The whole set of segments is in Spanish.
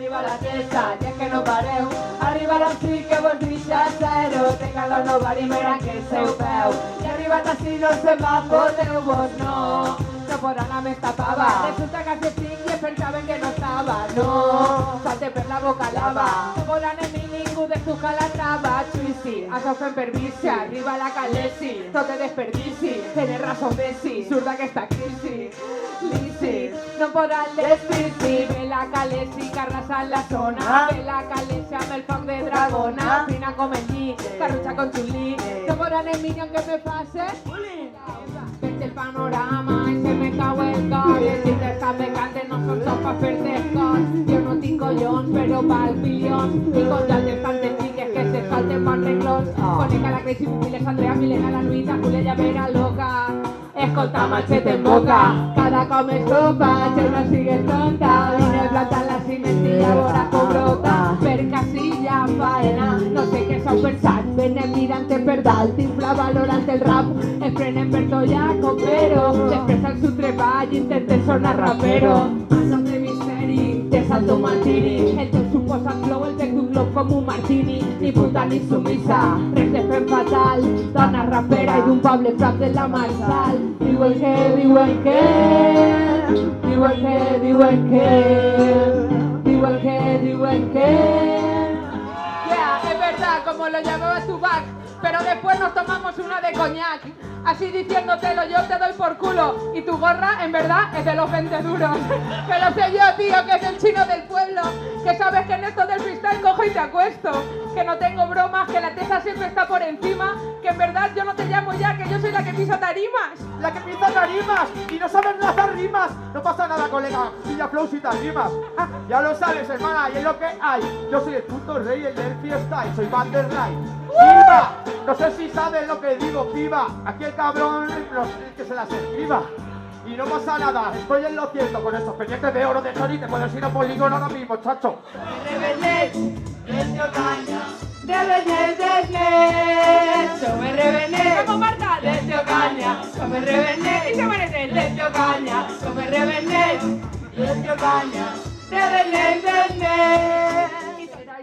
Arriba la testa, i és que no pareu. Arribaran sí que vos deixa zero. Tengan los novar i veran que seu peu. I arribat així no se m'apodeu, vos no. No podran a més tapava. Resulta que hace cinc i pensaven que no estava. No, salte per la boca lava. No podran en mi ningú despujar la trava. Chuisi, això fem per vici. Arriba la calesi, no te desperdici. Tienes razón, Bessi, surda que esta crisis. Lisi, no podran despistir. Ve la calesi que arrasa la zona. Ve la calesi amb el foc de dragona. Fina com el lli, carrucha con chulí. No podran en mi que me pase. Vete el panorama y se me cau el cor. Els llibres tan becantes no són sols pa fer-te cor. Jo no tinc collons, però val bilions. I con altres tantes xiques que se salten per renglons. Conega la Crazy Miles, Andrea Milena, la Luisa, Julia Vera loca. Escolta machete en boca, cada come sopa, yo no sigue tonta. Vine planta la cimentilla, ahora brota. Per casilla, faena, no sé què s'heu pensat. Venen mirant per dalt, infla valorant el rap. Es prenen per tollaco, però expresan su treball, intenten sonar rapero. Pasos de misteri, de salto martini. El teu suposat flow, el bec d'un glob com un martini. Ni puta ni sumisa, res de fem fatal. Dona rapera i d'un poble prop de la Marsal. Diuen que, diuen que, diuen que, diuen que, diuen que, diuen que. Yeah, es verdad, como lo llamaba Tupac, pero después nos tomamos una de coñac. Así diciéndotelo, yo te doy por culo. Y tu gorra, en verdad, es de los 20 duros. Que lo sé yo, tío, que es el chino del pueblo. Que sabes que en esto del freestyle cojo y te acuesto. Que no tengo bromas, que la tesa siempre está por encima. Que en verdad yo no te llamo ya, que yo soy la que pisa tarimas. La que pisa tarimas y no sabes lanzar rimas. No pasa nada, colega, pilla flows y tarimas. Ya lo sabes, hermana, y es lo que hay. Yo soy el puto rey, el del freestyle, soy Vanderlei. ¡Viva! No sé si sabes lo que digo, piba. Aquí el cabrón, no sé que se las escriba. Y no pasa nada, estoy en lo cierto. Con estos pendientes de oro de Sony te puedes ir a polígono ahora mismo, chacho. Revenet, desde Ocaña. Revenet, desde. Come Revenet. Como Marta, desde Ocaña. Come Revenet. Y se merece desde Ocaña. Come Revenet, desde Ocaña. Revenet, desde.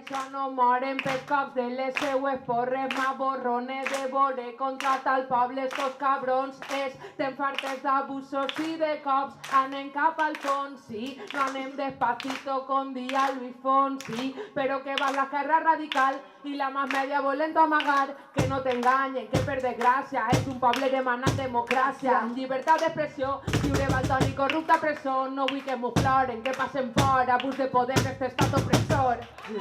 Ja no moren per cops de les seues porres, ma borrones devore contra tal poble, estos cabrons estem fartes d'abusos i de cops, anem cap al fons, sí, no anem despacito com dia Luis Fonsi, però que va la guerra radical i la más media volent amagar, que no t'enganyen, que per desgràcia és un poble demanant democràcia, llibertat d'expressió, lliure baltón i corrupta presó, no vull que m'ho ploren, que passen por, abús de poder, este estat opressor. Sí.